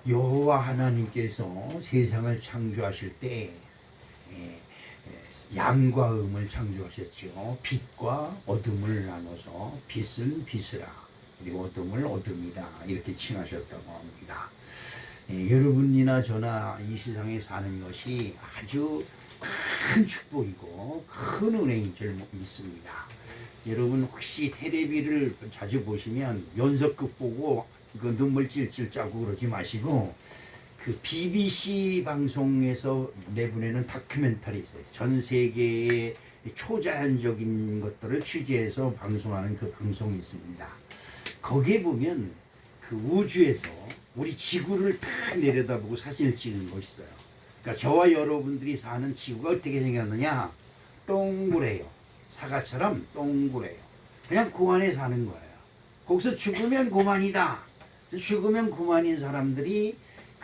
여호와 하나님께서 세상을 창조하실 때 양과 음을 창조하셨죠. 빛과 어둠을 나눠서 빛은 빛이라 그리고 어둠을 어둠이라 이렇게 칭하셨다고 합니다. 여러분이나 저나 이 세상에 사는 것이 아주 큰 축복이고 큰 은혜인 줄 믿습니다. 여러분 혹시 텔레비를 자주 보시면 연속극 보고 그 눈물 찔찔 짜고 그러지 마시고 그 BBC 방송에서 내보내는 다큐멘터리 있어요. 전 세계의 초자연적인 것들을 취재해서 방송하는 그 방송이 있습니다. 거기에 보면 그 우주에서 우리 지구를 딱 내려다보고 사진을 찍는 것이 있어요. 그러니까 저와 여러분들이 사는 지구가 어떻게 생겼느냐? 동그래요. 사과처럼 동그래요. 그냥 그 안에 사는 거예요. 거기서 죽으면 그만이다. 죽으면 그만인 사람들이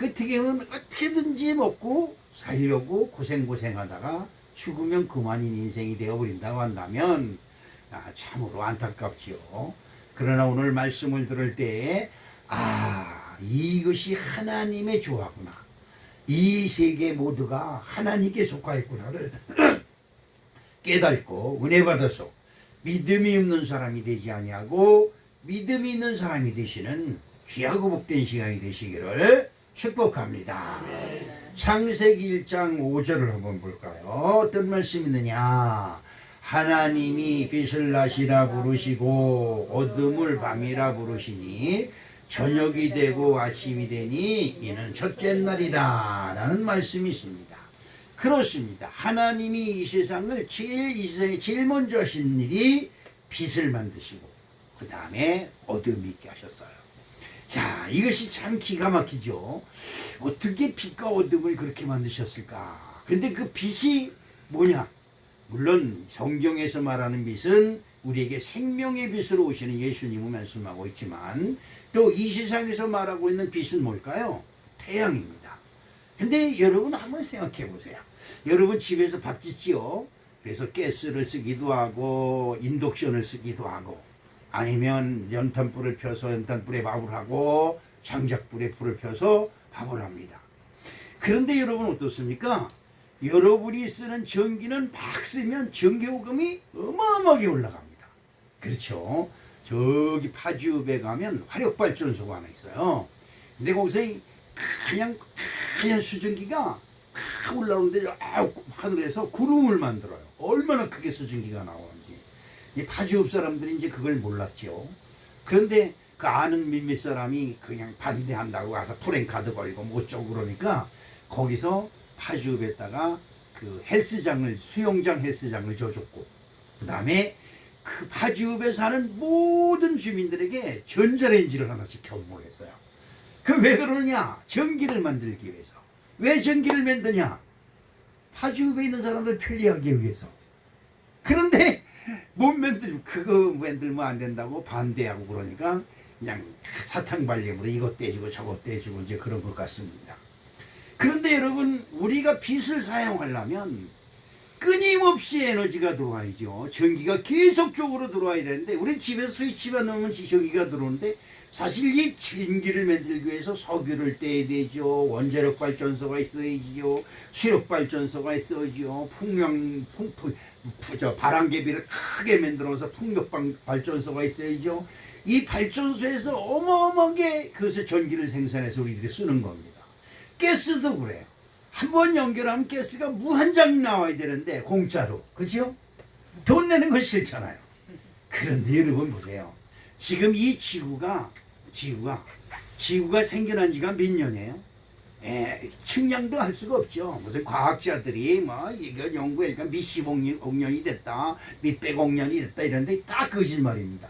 어떻게 하면 어떻게든지 먹고 살려고 고생하다가 죽으면 그만인 인생이 되어버린다고 한다면 참으로 안타깝지요. 그러나 오늘 말씀을 들을 때 이것이 하나님의 조화구나. 이 세계 모두가 하나님께 속하였구나를 깨닫고 은혜 받아서 믿음이 없는 사람이 되지 아니하고 믿음이 있는 사람이 되시는 귀하고 복된 시간이 되시기를 축복합니다. 창세기 1장 5절을 한번 볼까요? 어떤 말씀이 있느냐? 하나님이 빛을 낮이라 부르시고 어둠을 밤이라 부르시니 저녁이 되고 아침이 되니 이는 첫째 날이라 라는 말씀이 있습니다. 그렇습니다. 하나님이 이 세상을 이 세상에 제일 먼저 하신 일이 빛을 만드시고 그 다음에 어둠이 있게 하셨어요. 자, 이것이 참 기가 막히죠. 어떻게 빛과 어둠을 그렇게 만드셨을까? 근데 그 빛이 뭐냐? 물론 성경에서 말하는 빛은 우리에게 생명의 빛으로 오시는 예수님을 말씀하고 있지만 또 이 세상에서 말하고 있는 빛은 뭘까요? 태양입니다. 근데 여러분 한번 생각해 보세요. 여러분 집에서 밥 짓지요? 그래서 가스를 쓰기도 하고 인덕션을 쓰기도 하고 아니면 연탄불을 펴서 연탄불에 밥을 하고 장작불에 불을 펴서 밥을 합니다. 그런데 여러분 어떻습니까? 여러분이 쓰는 전기는 막 쓰면 전기요금이 어마어마하게 올라갑니다. 그렇죠? 저기 파주읍에 가면 화력발전소가 하나 있어요. 근데 거기서 그냥 수증기가 막 올라오는데 하늘에서 구름을 만들어요. 얼마나 크게 수증기가 나오는지. 이 파주읍 사람들이 이제 그걸 몰랐죠. 그런데 그 아는 몇몇 사람이 그냥 반대한다고 가서 프랭카드 걸고 뭐 어쩌고 그러니까 거기서 파주읍에다가 그 수영장 헬스장을 줘줬고 그 다음에 그 파주읍에 사는 모든 주민들에게 전자레인지를 하나씩 경고를 했어요. 그 왜 그러냐? 전기를 만들기 위해서. 왜 전기를 만드냐? 파주읍에 있는 사람들 편리하기 위해서. 그런데 못 그거 만들면 안 된다고 반대하고 그러니까 그냥 사탕 발림으로 이것 떼주고 저것 떼주고 이제 그런 것 같습니다. 그런데 여러분 우리가 빛을 사용하려면 끊임없이 에너지가 들어와야죠. 전기가 계속적으로 들어와야 되는데 우리 집에서 스위치만 넣으면 전기가 들어오는데 사실 이 전기를 만들기 위해서 석유를 떼야 되죠. 원자력 발전소가 있어야지요. 수력 발전소가 있어야죠. 바람개비를 크게 만들어서 풍력 발전소가 있어야죠. 이 발전소에서 어마어마하게 그것을 전기를 생산해서 우리들이 쓰는 겁니다. 가스도 그래요. 한번 연결하면 가스가 무한장 나와야 되는데 공짜로. 그렇죠? 돈 내는 건 싫잖아요. 그런데 여러분 보세요. 지금 이 지구가 생겨난 지가 몇 년이에요? 측량도 할 수가 없죠. 무슨 과학자들이 이거 연구하니까 몇십억 년이 됐다, 몇백억 년이 됐다 이런데 딱 거짓말입니다.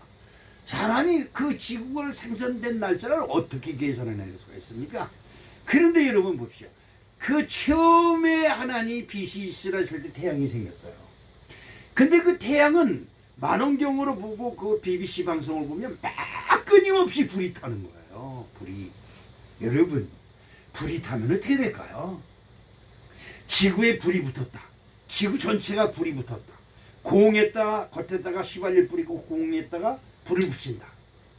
사람이 그 지구가 생성된 날짜를 어떻게 계산해낼 수가 있습니까? 그런데 여러분 봅시오. 그 처음에 하나님 빛이 있으라 했을 때 태양이 생겼어요. 근데 그 태양은 만원경으로 보고 그 BBC 방송을 보면 막 끊임없이 불이 타는 거예요. 여러분 불이 타면 어떻게 될까요? 지구에 불이 붙었다. 지구 전체가 불이 붙었다. 공에다가 겉에다가 휘발유 뿌리고 공에다가 불을 붙인다.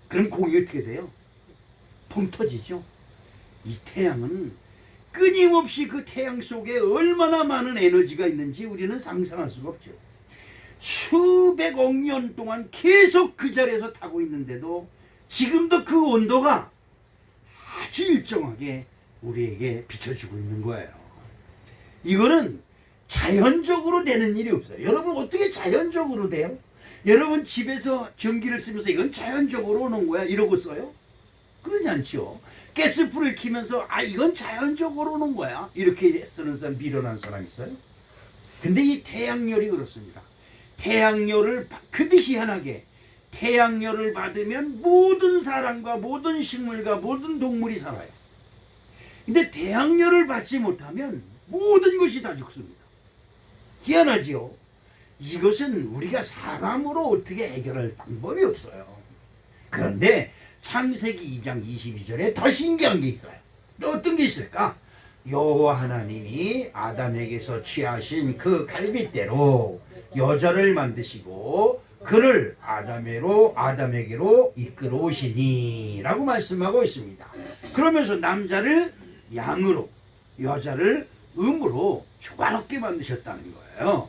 그럼 공이 어떻게 돼요? 펑 터지죠. 이 태양은 끊임없이 그 태양 속에 얼마나 많은 에너지가 있는지 우리는 상상할 수가 없죠. 수백억 년 동안 계속 그 자리에서 타고 있는데도 지금도 그 온도가 아주 일정하게 우리에게 비춰주고 있는 거예요. 이거는 자연적으로 되는 일이 없어요. 여러분 어떻게 자연적으로 돼요? 여러분 집에서 전기를 쓰면서 이건 자연적으로 오는 거야 이러고 써요? 그러지 않죠. 가스불을 켜면서 이건 자연적으로 오는 거야 이렇게 쓰는 사람, 미련한 사람 있어요? 근데 이 태양열이 그렇습니다. 태양열을 그듯이 희한하게 태양열을 받으면 모든 사람과 모든 식물과 모든 동물이 살아요. 근데 태양열을 받지 못하면 모든 것이 다 죽습니다. 희한하지요. 이것은 우리가 사람으로 어떻게 해결할 방법이 없어요. 그런데 창세기 2장 22절에 더 신기한 게 있어요. 또 어떤 게 있을까? 여호와 하나님이 아담에게서 취하신 그 갈빗대로 여자를 만드시고 그를 아담에게로 이끌어 오시니 라고 말씀하고 있습니다. 그러면서 남자를 양으로 여자를 음으로 조화롭게 만드셨다는 거예요.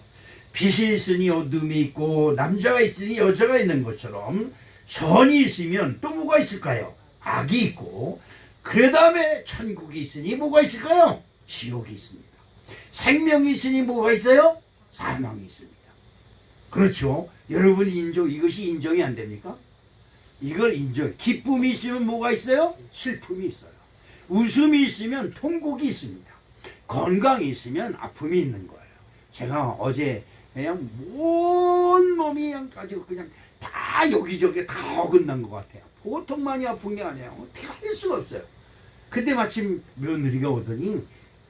빛이 있으니 어둠이 있고 남자가 있으니 여자가 있는 것처럼 선이 있으면 또 뭐가 있을까요? 악이 있고 그 다음에 천국이 있으니 뭐가 있을까요? 지옥이 있습니다. 생명이 있으니 뭐가 있어요? 사망이 있습니다. 그렇죠. 여러분이 이것이 인정이 안 됩니까? 이걸 기쁨이 있으면 뭐가 있어요? 슬픔이 있어요. 웃음이 있으면 통곡이 있습니다. 건강이 있으면 아픔이 있는 거예요. 제가 어제 그냥 온 몸이 그냥 가지고 그냥 다 여기저기 다 어긋난 것 같아요. 보통 많이 아픈 게 아니에요. 어떻게 할 수가 없어요. 근데 마침 며느리가 오더니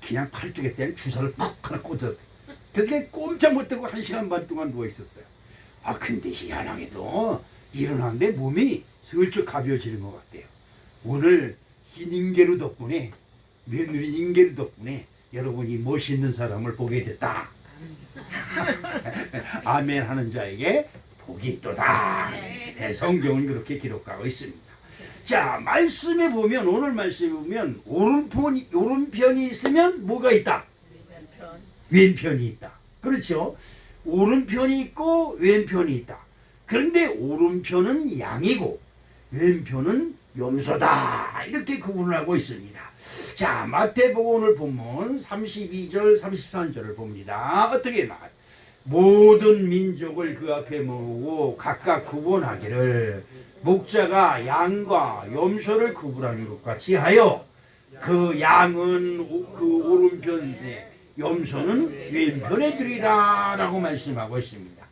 그냥 팔뚝에 땐 주사를 팍 하나 꽂았대. 그래서 그냥 꼼짝 못하고 1시간 반 동안 누워있었어요. 근데 희한하게도 일어났는데 몸이 슬쩍 가벼워지는 것 같아요. 오늘 이 닌게루 덕분에, 며느리 닌게루 덕분에 여러분이 멋있는 사람을 보게 됐다. 아멘 하는 자에게 복이 있도다. 네, 성경은 그렇게 기록하고 있습니다. 자, 말씀에 보면, 오늘 말씀에 보면 오른편이 있으면 뭐가 있다? 왼편이 있다. 그렇죠? 오른편이 있고 왼편이 있다. 그런데 오른편은 양이고 왼편은 염소다. 이렇게 구분을 하고 있습니다. 자, 마태복음 오늘 본문 32절 33절을 봅니다. 어떻게 말? 모든 민족을 그 앞에 모으고 각각 구분하기를 목자가 양과 염소를 구분하는 것 같이 하여 그 양은 그 오른편에 염소는 왼편에 두리라 라고 말씀하고 있습니다.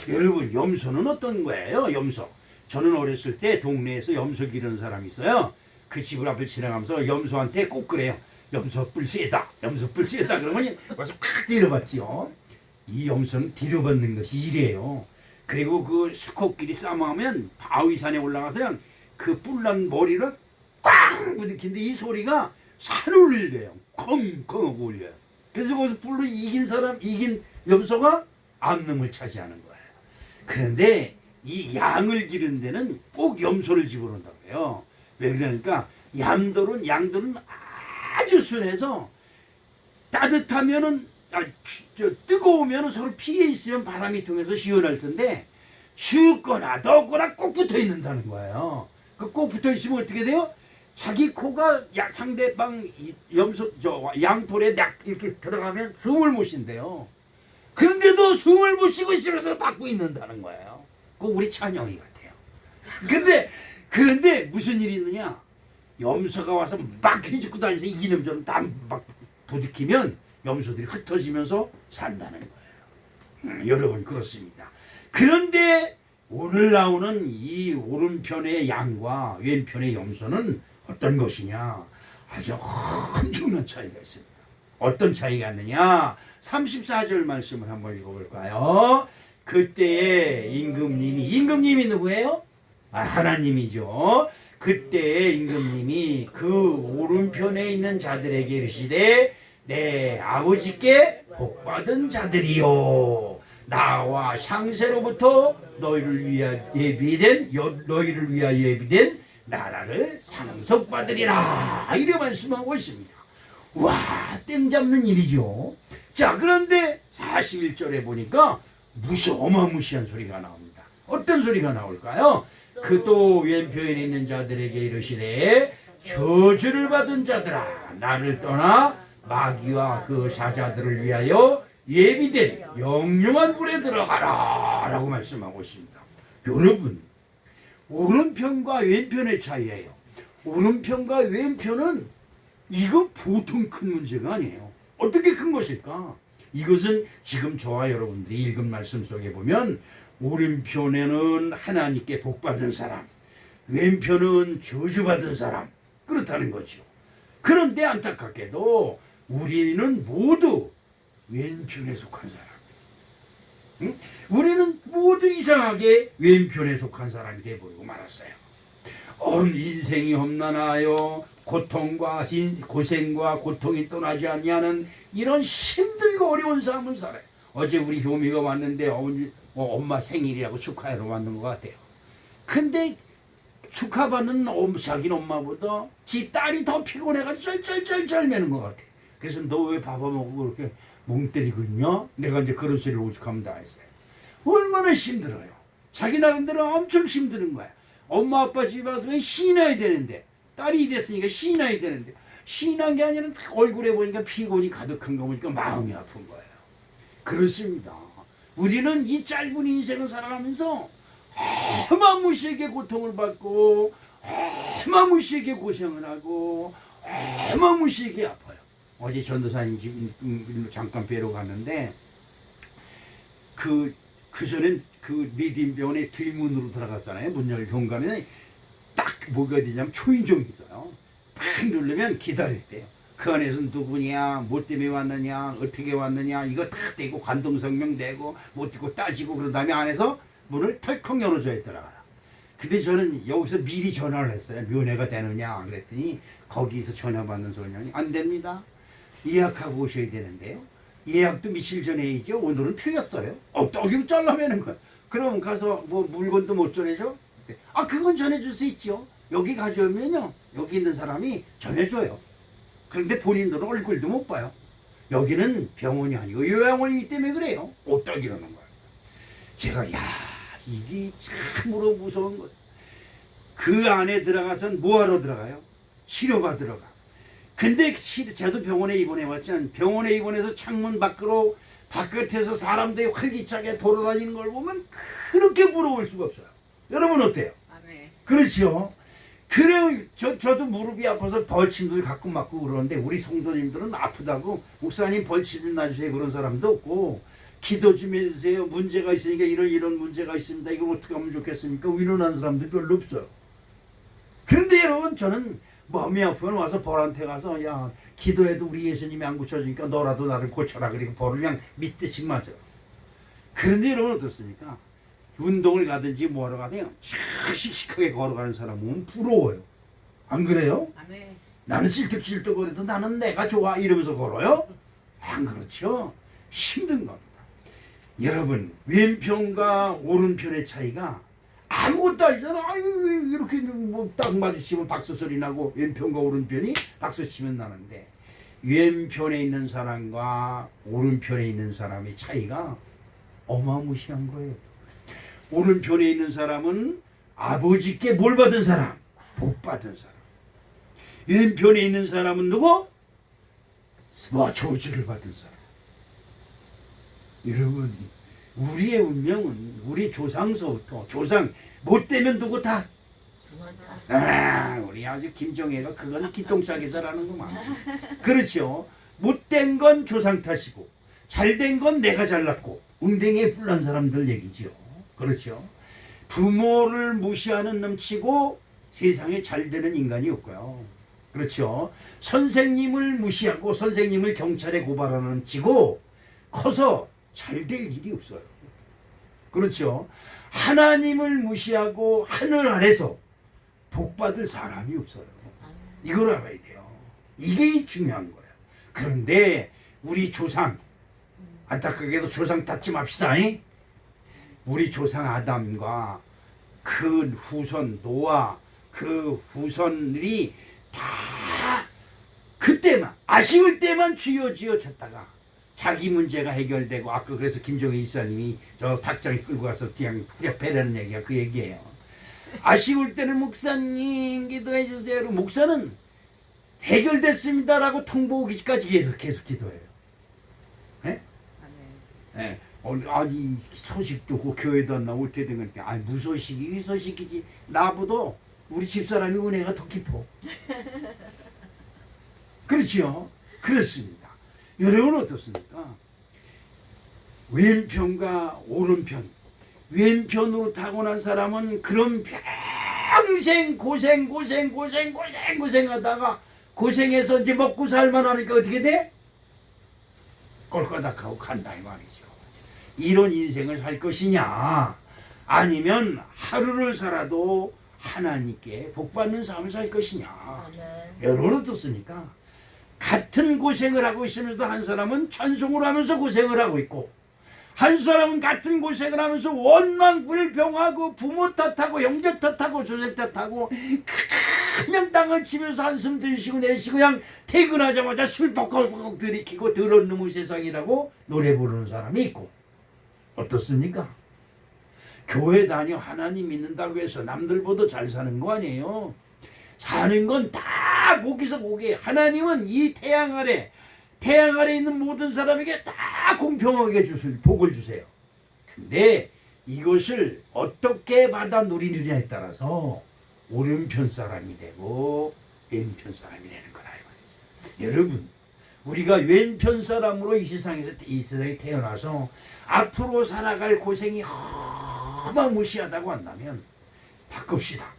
여러분, 염소는 어떤 거예요? 염소. 저는 어렸을 때 동네에서 염소 기르는 사람이 있어요. 그 집을 앞을 지나가면서 염소한테 꼭 그래요. 염소 뿔 세다. 염소 뿔 세다. 그러면 와서 팍 때려봤지요. 이 염소는 뒤로받는 것이 일이에요. 그리고 그 수컷끼리 싸움하면 바위산에 올라가서 그 뿔난 머리를 꽝 부딪히는데 이 소리가 산을 울려요. 컹컹 하고 울려요. 그래서 거기서 뿔로 이긴 염소가 암놈을 차지하는 거예요. 그런데 이 양을 기르는 데는 꼭 염소를 집어넣는다고 해요. 왜 그러니까 양들은 아주 순해서 따뜻하면은 뜨거우면 서로 피해 있으면 바람이 통해서 시원할 텐데 춥거나 덥거나 꼭 붙어 있는다는 거예요. 그 꼭 붙어 있으면 어떻게 돼요? 자기 코가 상대방 양털에 막 이렇게 들어가면 숨을 못 쉰대요. 그런데도 숨을 못 쉬고 있으면서 받고 있는다는 거예요. 그거 우리 찬영이 같아요. 그런데 무슨 일이 있느냐? 염소가 와서 막 해집고 다니면서 이 염소는 다 막 부딪히면 염소들이 흩어지면서 산다는 거예요. 여러분, 그렇습니다. 그런데 오늘 나오는 이 오른편의 양과 왼편의 염소는 어떤 것이냐? 아주 엄청난 차이가 있습니다. 어떤 차이가 있느냐? 34절 말씀을 한번 읽어볼까요? 그때에 임금님이 누구예요? 하나님이죠. 그때에 임금님이 그 오른편에 있는 자들에게 이르시되 내 아버지께 복받은 자들이요, 나와 창세로부터 너희를 위하여 예비된 나라를 상속받으리라 이래 말씀하고 있습니다. 와, 땡 잡는 일이죠. 자, 그런데 41절에 보니까 어마무시한 소리가 나옵니다. 어떤 소리가 나올까요? 그 또 왼편에 있는 자들에게 이르시되 저주를 받은 자들아 나를 떠나 마귀와 그 사자들을 위하여 예비된 영영한 불에 들어가라 라고 말씀하고 있습니다. 여러분, 오른편과 왼편의 차이예요. 오른편과 왼편은 이거 보통 큰 문제가 아니에요. 어떻게 큰 것일까? 이것은 지금 저와 여러분들이 읽은 말씀 속에 보면 오른편에는 하나님께 복받은 사람, 왼편은 저주받은 사람, 그렇다는 거죠. 그런데 안타깝게도 우리는 모두 왼편에 속한 사람. 응? 우리는 모두 이상하게 왼편에 속한 사람이 되어버리고 말았어요. 인생이 험난하여 고생과 고통이 떠나지 아니하는 이런 힘들고 어려운 삶을 살아요. 어제 우리 효미가 왔는데 엄마 생일이라고 축하하러 왔는 것 같아요. 근데 축하받는 자기 엄마보다 지 딸이 더 피곤해가지고 쩔쩔쩔쩔 매는 것 같아. 그래서 너 왜 밥 안 먹고 그렇게 멍 때리고 있냐? 내가 이제 그런 소리를 오죽하면 다 했어요. 얼마나 힘들어요. 자기 나름대로 엄청 힘드는 거야. 엄마 아빠 집에 와서 신나야 되는데 딸이 됐으니까 신나야 되는데 신난 게 아니라 얼굴에 보니까 피곤이 가득한 거 보니까 마음이 아픈 거예요. 그렇습니다. 우리는 이 짧은 인생을 살아가면서 어마무시하게 고통을 받고 어마무시하게 고생을 하고 어마무시하게 아파요. 어제 전도사님 집 잠깐 뵈러 갔는데 그 전엔 그 미딘병원의 뒷문으로 들어갔잖아요. 문 열 현관에 딱 뭐가 되냐면 초인종이 있어요. 팍 누르면 기다렸대요. 그 안에서 누구냐, 뭐 때문에 왔느냐, 어떻게 왔느냐 이거 다 대고 관동성명 대고 뭐 듣고 따지고 그런 다음에 안에서 문을 털컥 열어줘야 있더라고요. 근데 저는 여기서 미리 전화를 했어요. 면회가 되느냐 그랬더니 거기서 전화 받는 소년이 안 됩니다. 예약하고 오셔야 되는데요. 예약도 며칠 전에 해야죠. 오늘은 틀렸어요. 떡이로 잘라매는 거야. 그럼 가서 뭐 물건도 못 전해줘? 그건 전해줄 수 있죠. 여기 가져오면요. 여기 있는 사람이 전해줘요. 그런데 본인들은 얼굴도 못 봐요. 여기는 병원이 아니고 요양원이기 때문에 그래요. 어떡 이러는 거예요. 제가 이게 참으로 무서운 것. 그 안에 들어가선 뭐하러 들어가요? 치료받으러 가. 근데 저도 병원에 입원해왔지만 병원에 입원해서 창문 밖으로 바깥에서 사람들이 활기차게 돌아다니는 걸 보면 그렇게 부러울 수가 없어요. 여러분 어때요? 네. 그렇죠. 그래요. 저도 무릎이 아파서 벌침들 가끔 맞고 그러는데 우리 성도님들은 아프다고 목사님 벌침 좀 놔주세요 그런 사람도 없고 기도 좀 해주세요. 문제가 있으니까 이런 문제가 있습니다. 이걸 어떻게 하면 좋겠습니까? 위로하는 사람들 별로 없어요. 그런데 여러분 저는 마음이 아프면 와서 벌한테 가서 기도해도 우리 예수님이 안 고쳐주니까 너라도 나를 고쳐라. 그리고 벌을 그냥 밑듯이 맞아. 그런데 여러분 어떻습니까? 운동을 가든지 뭐하러 가든지 씩씩하게 걸어가는 사람 보면 부러워요. 안 그래요? 네. 나는 찔뚝찔뚝거려도 나는 내가 좋아 이러면서 걸어요? 안 그렇죠. 힘든 겁니다. 여러분 왼편과 오른편의 차이가 아무것도 아니잖아. 아유 이렇게 뭐 딱 마주치면 박수 소리 나고 왼편과 오른편이 박수 치면 나는데 왼편에 있는 사람과 오른편에 있는 사람의 차이가 어마무시한 거예요. 오른편에 있는 사람은 아버지께 뭘 받은 사람? 복 받은 사람. 왼편에 있는 사람은 누구? 저주를 받은 사람. 여러분 우리의 운명은 우리 조상서부터 조상 못되면 누구 다? 우리 아주 김정혜가 그건 기똥차게 잘하는구만. 그렇죠. 못된 건 조상 탓이고 잘된 건 내가 잘났고 웅댕이에 뿔난 사람들 얘기죠. 그렇죠. 부모를 무시하는 놈치고 세상에 잘 되는 인간이 없고요. 그렇죠. 선생님을 무시하고 선생님을 경찰에 고발하는 놈치고 커서 잘 될 일이 없어요. 그렇죠. 하나님을 무시하고 하늘 아래서 복받을 사람이 없어요. 이걸 알아야 돼요. 이게 중요한 거예요. 그런데 우리 조상 안타깝게도 조상 탓지 맙시다. 우리 조상 아담과 그 후손 노아 그 후손들이 다 그때만 아쉬울 때만 쥐어쥐어쳤다가 자기 문제가 해결되고 아까 그래서 김종희 이사님이 저 닭장에 끌고 가서 그냥 배라는 얘기가 그 얘기예요. 아쉬울 때는 목사님 기도해 주세요. 목사는 해결됐습니다라고 통보하기까지 계속 기도해요. 예? 예. 아니 소식도 없고 교회도 안 나오고 어떻게 된 거니까 아니 무소식이 위소식이지 나보다 우리 집사람이 은혜가 더 깊어. 그렇지요? 그렇습니다. 여러분은 어떻습니까? 왼편과 오른편 왼편으로 타고난 사람은 그런 평생 고생하다가 고생해서 이제 먹고 살만 하니까 어떻게 돼? 꼴까닥하고 간다 이 말이죠. 이런 인생을 살 것이냐 아니면 하루를 살아도 하나님께 복받는 삶을 살 것이냐. 여러분은 어떻습니까? 같은 고생을 하고 있으면서도 한 사람은 찬송을 하면서 고생을 하고 있고 한 사람은 같은 고생을 하면서 원망불평하고 부모 탓하고 형제 탓하고 조상 탓하고 그냥 땅을 치면서 한숨 들이쉬고 내쉬고 그냥 퇴근하자마자 술 벅벅벅 들이키고 더러운 놈의 세상이라고 노래 부르는 사람이 있고 어떻습니까? 교회 다녀 하나님 믿는다고 해서 남들보다 잘 사는 거 아니에요. 사는 건 다 거기서 거기에 하나님은 이 태양 아래 있는 모든 사람에게 다 공평하게 복을 주세요. 근데 이것을 어떻게 받아 누리느냐에 따라서 오른편 사람이 되고 왼편 사람이 되는 거라 이 말이죠. 여러분 우리가 왼편 사람으로 이 세상에 태어나서 앞으로 살아갈 고생이 어마무시하다고 한다면 바꿉시다.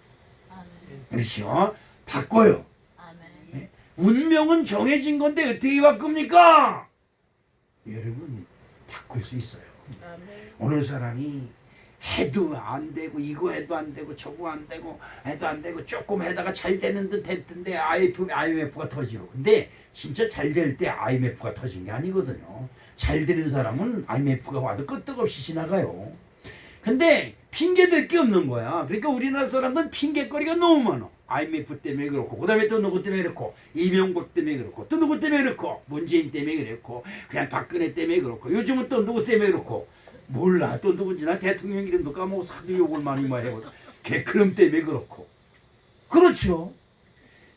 그렇죠? 바꿔요. 네? 운명은 정해진 건데 어떻게 바꿉니까? 여러분 바꿀 수 있어요. 어느 사람이 해도 안 되고 이거 해도 안 되고 저거 안 되고 해도 안 되고 조금 해다가 잘 되는 듯 했던데 IMF가 터지고 근데 진짜 잘 될 때 IMF가 터진 게 아니거든요. 잘 되는 사람은 IMF가 와도 끄떡없이 지나가요. 근데 핑계댈 게 없는 거야. 그러니까 우리나라 사람들은 핑계거리가 너무 많아. IMF 때문에 그렇고 그 다음에 또 누구 때문에 그렇고 이명박 때문에 그렇고 또 누구 때문에 그렇고 문재인 때문에 그렇고 그냥 박근혜 때문에 그렇고 요즘은 또 누구 때문에 그렇고 몰라 또 누군지 나 대통령 이름도 까먹어서 하도 욕을 많이 해요. 개크름 때문에 그렇고 그렇죠.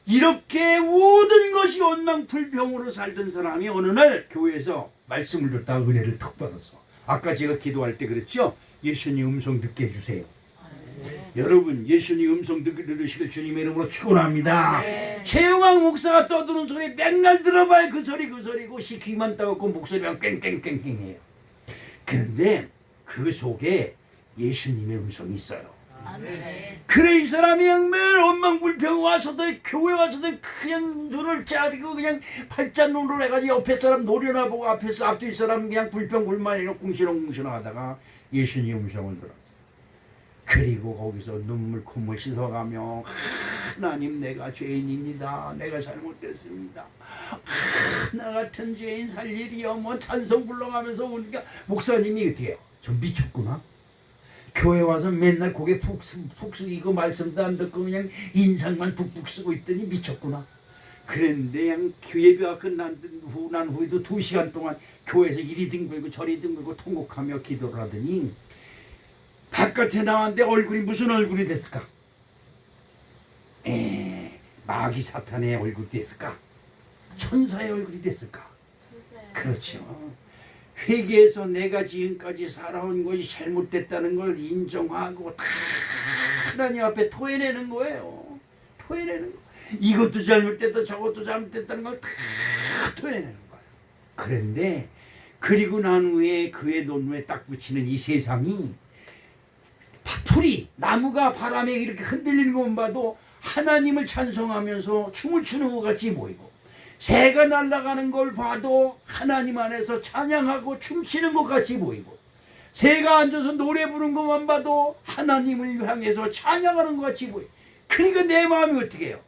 이렇게 모든 것이 원망불평으로 살던 사람이 어느 날 교회에서 말씀을 듣다가 은혜를 턱 받아서 아까 제가 기도할 때 그랬죠. 예수님 음성 듣게 해주세요. 여러분 예수님 음성 들으시길 주님의 이름으로 축원합니다. 최영학 목사가 떠드는 소리 맨날 들어봐야 그 소리고 귀만 따갑고 목소리가 깽깽깽깽해요. 그런데 그 속에 예수님의 음성이 있어요. 그래 이 사람이 정말 원망불평 와서도 교회 와서도 그냥 눈을 짜리고 그냥 팔자눈으로 해가지고 옆에 사람 노려나 보고 앞뒤 사람 그냥 불평불만이로 궁시렁궁시렁 하다가 예수님 음성을 들었어요. 그리고 거기서 눈물 콧물 씻어가며 하나님 내가 죄인입니다. 내가 잘못됐습니다. 나 같은 죄인 살 일이요. 뭐 찬송 불러가면서 오니까 목사님이 어떻게 해요? 좀 미쳤구나. 교회 와서 맨날 고개 푹 숙이고 말씀도 안 듣고 그냥 인상만 푹푹 쓰고 있더니 미쳤구나. 그랬는데 그냥 예배가 끝난 후에도 2시간 동안 교회에서 이리 뒹굴고 저리 뒹굴고 통곡하며 기도를 하더니 바깥에 나왔는데 얼굴이 무슨 얼굴이 됐을까? 마귀 사탄의 얼굴이 됐을까? 천사의 얼굴이 됐을까? 그렇죠. 회개해서 내가 지금까지 살아온 것이 잘못됐다는 걸 인정하고 다 하나님 앞에 토해내는 거예요. 토해내는 거. 이것도 잘못됐다 저것도 잘못됐다는 걸 다 토해내는 거예요. 그런데 그리고 난 후에 그의 눈에 딱 붙이는 이 세상이 풀이 나무가 바람에 이렇게 흔들리는 것만 봐도 하나님을 찬송하면서 춤을 추는 것 같이 보이고 새가 날아가는 걸 봐도 하나님 안에서 찬양하고 춤추는 것 같이 보이고 새가 앉아서 노래 부르는 것만 봐도 하나님을 향해서 찬양하는 것 같이 보이고 그러니까 내 마음이 어떻게 해요?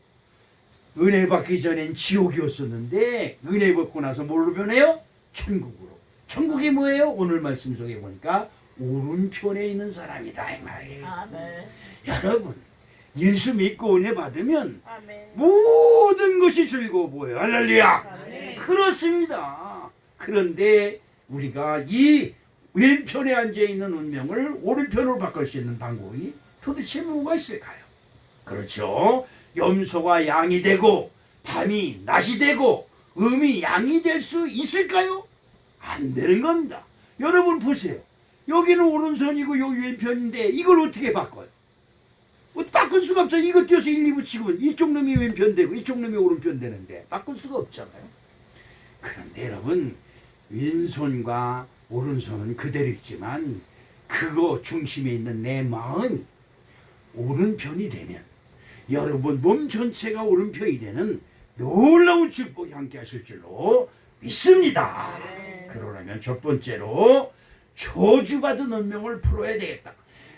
은혜 받기 전엔 지옥이었었는데 은혜 받고 나서 뭘로 변해요? 천국으로. 천국이 뭐예요? 오늘 말씀 속에 보니까 오른편에 있는 사람이다 이 말이에요. 여러분 예수 믿고 은혜 받으면 아멘. 모든 것이 즐거워 보여요. 할렐루야. 아멘. 그렇습니다. 그런데 우리가 이 왼편에 앉아있는 운명을 오른편으로 바꿀 수 있는 방법이 도대체 뭐가 있을까요? 그렇죠. 염소가 양이 되고 밤이 낮이 되고 음이 양이 될 수 있을까요? 안 되는 겁니다. 여러분 보세요. 여기는 오른손이고 여기 왼편인데 이걸 어떻게 바꿔요? 바꿀 수가 없잖아요. 이거 띄어서 1, 2 붙이고 이쪽 놈이 왼편 되고 이쪽 놈이 오른편 되는데 바꿀 수가 없잖아요. 그런데 여러분 왼손과 오른손은 그대로 있지만 그거 중심에 있는 내 마음이 오른편이 되면 여러분 몸 전체가 오른편이 되는 놀라운 축복이 함께 하실 줄로 믿습니다. 그러려면 첫 번째로 저주받은 운명을 풀어야 되겠다.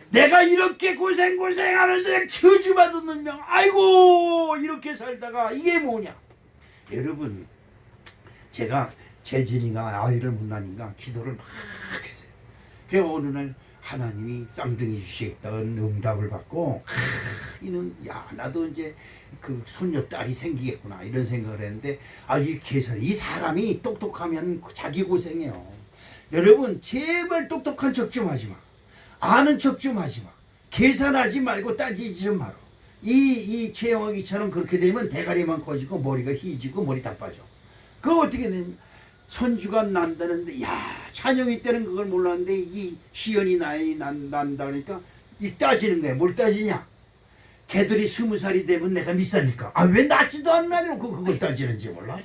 내가 이렇게 고생하면서 저주받은 운명, 아이고 이렇게 살다가 이게 뭐냐. 여러분 제가 재진이가 아이를 못 낳으니까 기도를 막 했어요. 그 어느 날 하나님이 쌍둥이 주시겠다는 응답을 받고 이는 야 나도 이제 그 손녀딸이 생기겠구나 이런 생각을 했는데 이 계산 이 사람이 똑똑하면 자기 고생해요. 여러분 제발 똑똑한 척 좀 하지 마. 아는 척 좀 하지 마. 계산하지 말고 따지지 좀 마라. 이 최영학이처럼 그렇게 되면 대가리만 커지고 머리가 희지고 머리 다 빠져. 그거 어떻게 되냐. 손주가 난다는데 찬영이 때는 그걸 몰랐는데 이 시연이 난다 그러니까 이 따지는 거야. 뭘 따지냐. 걔들이 20살이 되면 내가 몇 살일까. 왜 낳지도 않나놓고 그걸 따지는지 몰라.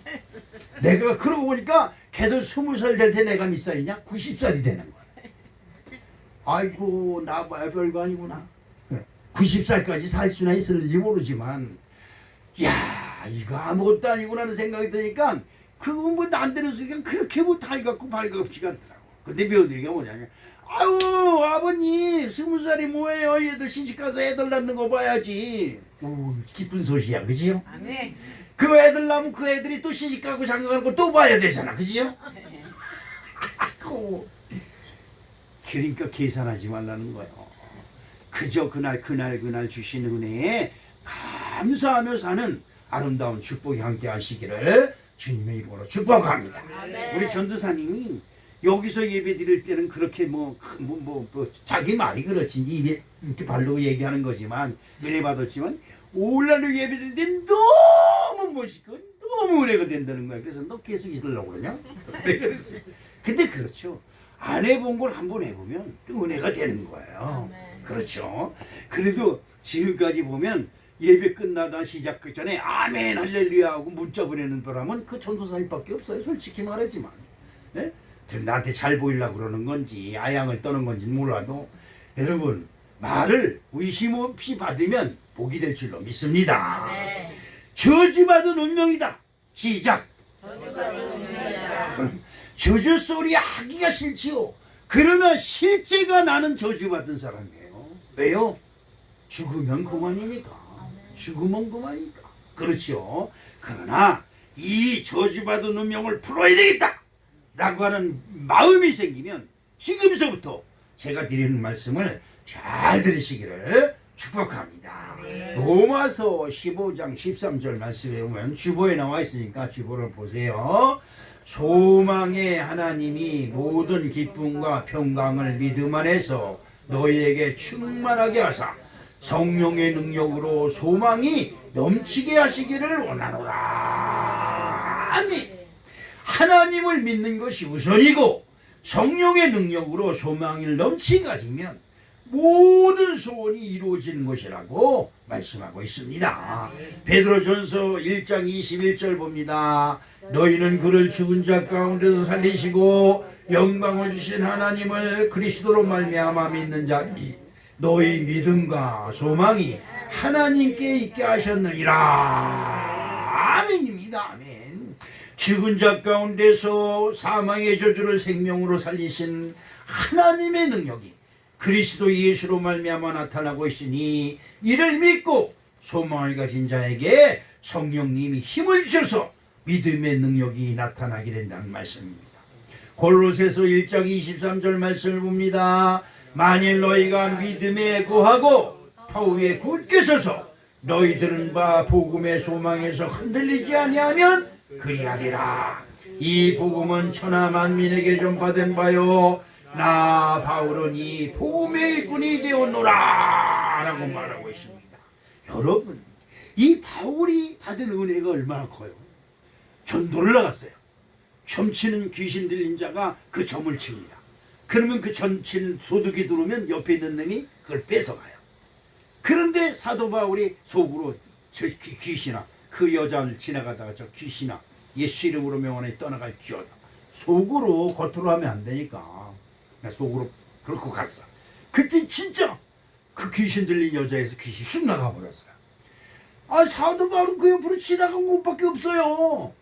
내가 그러고 보니까 걔들 20살 될 때 내가 몇 살이냐. 90살이 되는 거야. 아이고 나봐야 별거 아니구나. 90살까지 살 수나 있을지 모르지만 이거 아무것도 아니구나 하는 생각이 드니까 그거 뭐 난데는 그냥 그렇게 뭐 달갑고 발갑지가 않더라고. 근데 며느리가 뭐냐면 아유 아버님 20살이 뭐예요. 얘들 시집가서 애들 낳는 거 봐야지. 오 기쁜 소식이야 그지요? 아멘. 그 애들 낳으면 그 애들이 또 시집가고 장가가는 거 또 봐야 되잖아 그지요? 그러니까 계산하지 말라는 거예요. 그저 그날 주신 은혜에 감사하며 사는 아름다운 축복이 함께 하시기를 주님의 이름으로 축복합니다. 아멘. 우리 전도사님이 여기서 예배 드릴 때는 그렇게 자기 말이 그렇지 입에 이렇게 바르고 얘기하는 거지만 은혜 받았지만 오늘날 예배 드릴 때 너무 멋있고 너무 은혜가 된다는 거야. 그래서 너 계속 있으려고 그러냐? 그래 그랬어요. 근데 그렇죠. 안 해본 걸 한번 해보면 또 은혜가 되는 거예요. 아멘. 그렇죠. 그래도 지금까지 보면 예배 끝나다 시작 전에 아멘 할렐루야 하고 문자 보내는 사람은 그 전도사님밖에 없어요. 솔직히 말하지만. 네? 나한테 잘 보이려고 그러는 건지 아양을 떠는 건지 몰라도 여러분 말을 의심 없이 받으면 복이 될 줄로 믿습니다. 아멘. 저주받은 운명이다. 시작. 저주받은 운명이다. 저주 소리 하기가 싫지요. 그러나 실제가 나는 저주받은 사람이에요. 왜요? 죽으면 그만이니까. 죽으면 그만이니까. 그렇죠. 그러나 이 저주받은 운명을 풀어야 되겠다 라고 하는 마음이 생기면 지금서부터 제가 드리는 말씀을 잘 들으시기를 축복합니다. 로마서 15장 13절 말씀에 보면 주보에 나와 있으니까 주보를 보세요. 소망의 하나님이 모든 기쁨과 평강을 믿음 안에서 너희에게 충만하게 하사 성령의 능력으로 소망이 넘치게 하시기를 원하노라. 아멘. 하나님을 믿는 것이 우선이고 성령의 능력으로 소망을 넘치게 하시면 모든 소원이 이루어지는 것이라고 말씀하고 있습니다. 베드로전서 1장 21절 봅니다. 너희는 그를 죽은 자 가운데서 살리시고 영광을 주신 하나님을 그리스도로 말미암아 믿는 자니 너희 믿음과 소망이 하나님께 있게 하셨느니라. 아멘입니다. 아멘. 죽은 자 가운데서 사망의 저주를 생명으로 살리신 하나님의 능력이 그리스도 예수로 말미암아 나타나고 있으니 이를 믿고 소망을 가진 자에게 성령님이 힘을 주셔서 믿음의 능력이 나타나게 된다는 말씀입니다. 골로새서 1장 23절 말씀을 봅니다. 만일 너희가 믿음에 구하고 바우 위에 굳게 서서 너희들은 바 복음의 소망에서 흔들리지 아니하면 그리하리라. 이 복음은 천하 만민에게 전파된 바요 나 바울은 이 복음의 일꾼이 되었노라 라고 말하고 있습니다. 여러분, 이 바울이 받은 은혜가 얼마나 커요. 전도를 나갔어요. 점치는 귀신 들린 자가 그 점을 칩니다. 그러면 그 점치는 소득이 들어오면 옆에 있는 놈이 그걸 뺏어가요. 그런데 사도 바울이 속으로 저 귀신아, 그 여자를 지나가다가 저 귀신아 예수 이름으로 명하니 떠나갈지어다. 속으로 겉으로 하면 안 되니까 속으로 그렇게 갔어. 그때 진짜 그 귀신 들린 여자에서 귀신이 쑥 나가버렸어요. 아, 사도 바울은 그 옆으로 지나간 것밖에 없어요.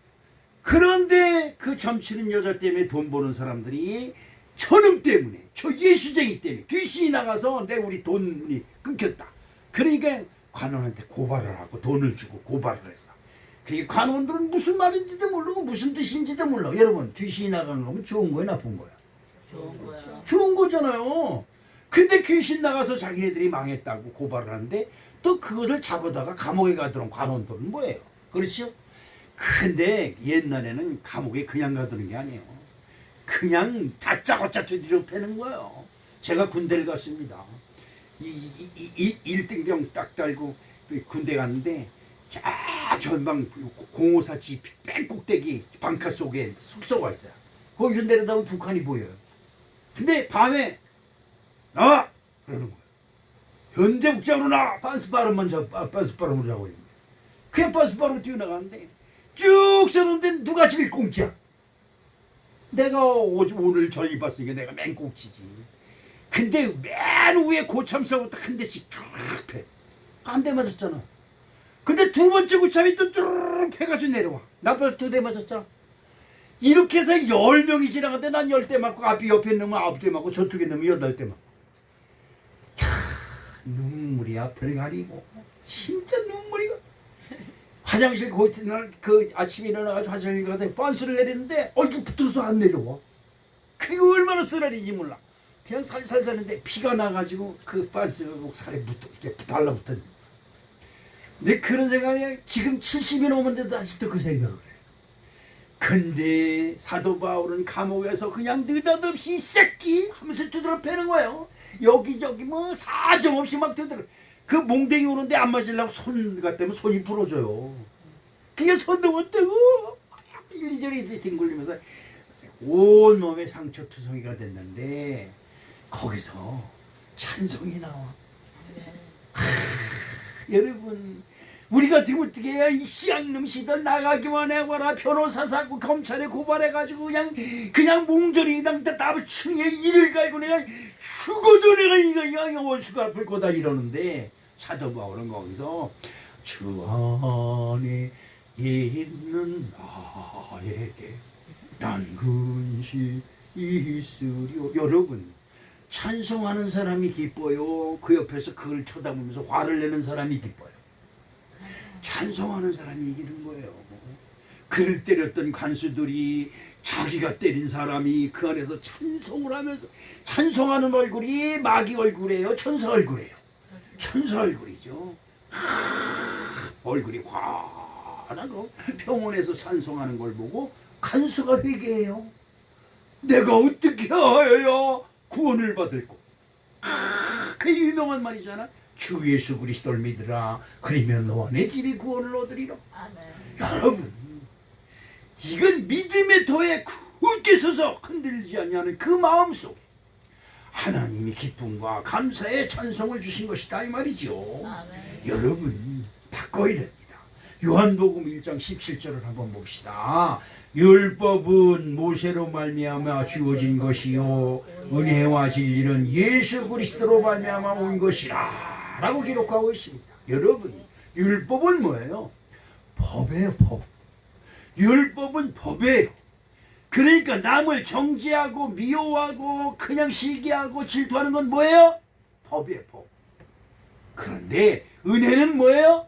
그런데 그 점치는 여자 때문에 돈 버는 사람들이 저놈 때문에, 저 예수쟁이 때문에 귀신이 나가서 내 우리 돈이 끊겼다. 그러니까 관원한테 고발을 하고 돈을 주고 고발을 했어. 그러니까 관원들은 무슨 말인지도 모르고 무슨 뜻인지도 몰라. 여러분, 귀신이 나간 거면 좋은 거야, 나쁜 거야? 좋은 거야. 좋은 거잖아요. 근데 귀신 나가서 자기네들이 망했다고 고발을 하는데 또 그것을 잡아다가 감옥에 가두는 관원들은 뭐예요? 그렇죠? 근데 옛날에는 감옥에 그냥 가두는 게 아니에요. 그냥 다짜고짜 두드려 패는 거예요. 제가 군대를 갔습니다. 이 1등병 딱 달고 군대 갔는데 자 전방 054 집 맨 꼭대기 방카 속에 숙소가 있어요. 거기서 내려다보면 북한이 보여요. 근데 밤에 나와! 그러는 거예요. 현대 복장으로 나와! 빤스바람만 빤스바람으로 자고 있는 거예요. 그냥 빤스바람으로 뛰어나가는데 쭉 서는데 누가 제일 공짜? 내가 오늘 저 입었으니까 내가 맨 꼭지지. 근데 맨 위에 고참서부터 한 대씩 쫙 패. 한 대 맞았잖아. 근데 두 번째 고참이 또 쭈르르 패가지고 내려와. 나 벌써 2대 맞았잖아. 이렇게 해서 10명이 지나가는데 난 10대 맞고 앞에 옆에 있는 놈은 9대 맞고 저쪽에 있는 놈은 8대 맞고. 눈물이 앞을 가리고 진짜 눈물이. 화장실 거기 날 그 아침에 일어나가지고 화장실 가서 빤스를 내리는데 이거 붙어서 안 내려와. 그리고 얼마나 쓰라린지 몰라. 그냥 살살 사는데 피가 나가지고 그 빤스가 살에 이렇게 달라붙었네. 근데 그런 생각이 지금 70이 넘었는데도 아직도 그 생각을 해. 근데 사도 바울은 감옥에서 그냥 느닷없이 이 새끼 하면서 두드러 패는 거예요. 여기저기 뭐 사정없이 막 두드러. 그 몽댕이 오는데 안 맞으려고 손 같다면 손이 부러져요. 그게 손도 못 대고 이리저리 뒹굴리면서 온몸에 상처투성이가 됐는데 거기서 찬송이 나와. 여러분, 우리 같으면 어떻게 해야 이 씨앙놈 시들 나가기만 해봐라. 변호사 사고 검찰에 고발해가지고 그냥 몽졸이 그냥 나부충에 이를 갈고 내가 죽어도 내가 이거 원수가 아플 거다 이러는데 사도 바울은 거기서 주 안에 있는 나에게 난 근시 있으려. 여러분, 찬송하는 사람이 기뻐요? 그 옆에서 그걸 쳐다보면서 화를 내는 사람이 기뻐요? 찬송하는 사람이 이기는 거예요. 그를 때렸던 관수들이 자기가 때린 사람이 그 안에서 찬송을 하면서, 찬송하는 얼굴이 마귀 얼굴이에요? 천사 얼굴이에요? 천사 얼굴이죠. 얼굴이 환하고 평온에서 찬송하는 걸 보고 간수가 회개해요. 내가 어떻게 하여야 구원을 받을 거. 그 유명한 말이잖아. 주 예수 그리스도를 믿으라. 그러면 너와 내 집이 구원을 얻으리라. 아멘. 여러분, 이건 믿음의 도에 굳게 서서 흔들리지 않냐는 그 마음속 하나님이 기쁨과 감사의 찬송을 주신 것이다 이 말이죠. 아멘. 여러분, 바꿔야 됩니다. 요한복음 1장 17절을 한번 봅시다. 율법은 모세로 말미암아 주어진 것이요 은혜와 진리는 예수 그리스도로 말미암아 온 것이라 라고 기록하고 있습니다. 여러분, 율법은 뭐예요? 법이에요. 법. 율법은 법이에요. 그러니까 남을 정죄하고 미워하고 그냥 시기하고 질투하는 건 뭐예요? 법이에요. 법. 그런데 은혜는 뭐예요?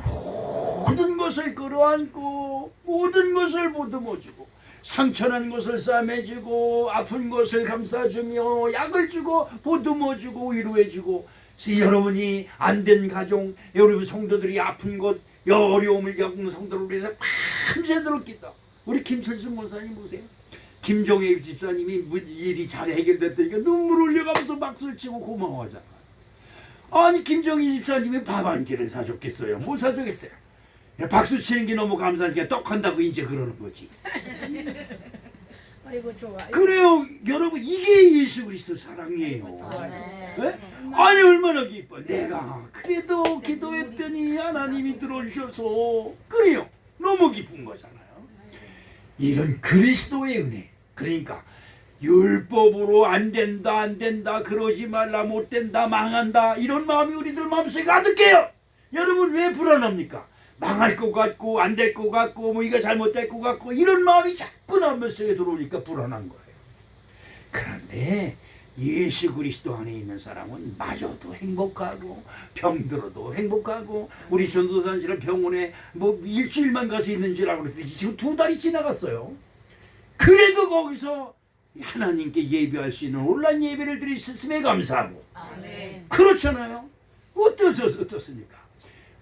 모든 것을 끌어안고 모든 것을 보듬어주고 상처난 것을 싸매주고 아픈 것을 감싸주며 약을 주고 보듬어주고 위로해주고 여러분이 안 된 가정, 여러분 성도들이 아픈 것, 어려움을 겪는 성도를 위해서 밤새도록 기도. 우리 김철수 목사님 보세요. 김종혜 집사님이 일이 잘 해결됐다니까 눈물 흘려가면서 박수를 치고 고마워하잖아. 아니 김종희 집사님이 밥 한 끼를 사줬겠어요? 못 사주겠어요? 박수 치는 게 너무 감사하니까 떡한다고 이제 그러는 거지. 아이고 좋아. 그래요 여러분, 이게 예수 그리스도 사랑이에요. 네? 아니 얼마나 기뻐. 내가 그래도 기도했더니 하나님이 들어주셔서 그래요. 너무 기쁜 거잖아요. 이런 그리스도의 은혜. 그러니까 율법으로 안 된다 그러지 말라, 못 된다, 망한다, 이런 마음이 우리들 마음속에 가득해요. 여러분 왜 불안합니까? 망할 것 같고 안 될 것 같고 뭐 이거 잘못될 것 같고 이런 마음이 자꾸 마음속에 들어오니까 불안한 거예요. 그런데 예수 그리스도 안에 있는 사람은 마저도 행복하고 병들어도 행복하고, 우리 전도사님처럼 병원에 뭐 일주일만 가서 있는 줄 알고 그랬더니 지금 2달이 지나갔어요. 그래도 거기서 하나님께 예배할 수 있는 온라인 예배를 드릴 수 있음에 감사하고. 아멘. 그렇잖아요. 어떻습니까?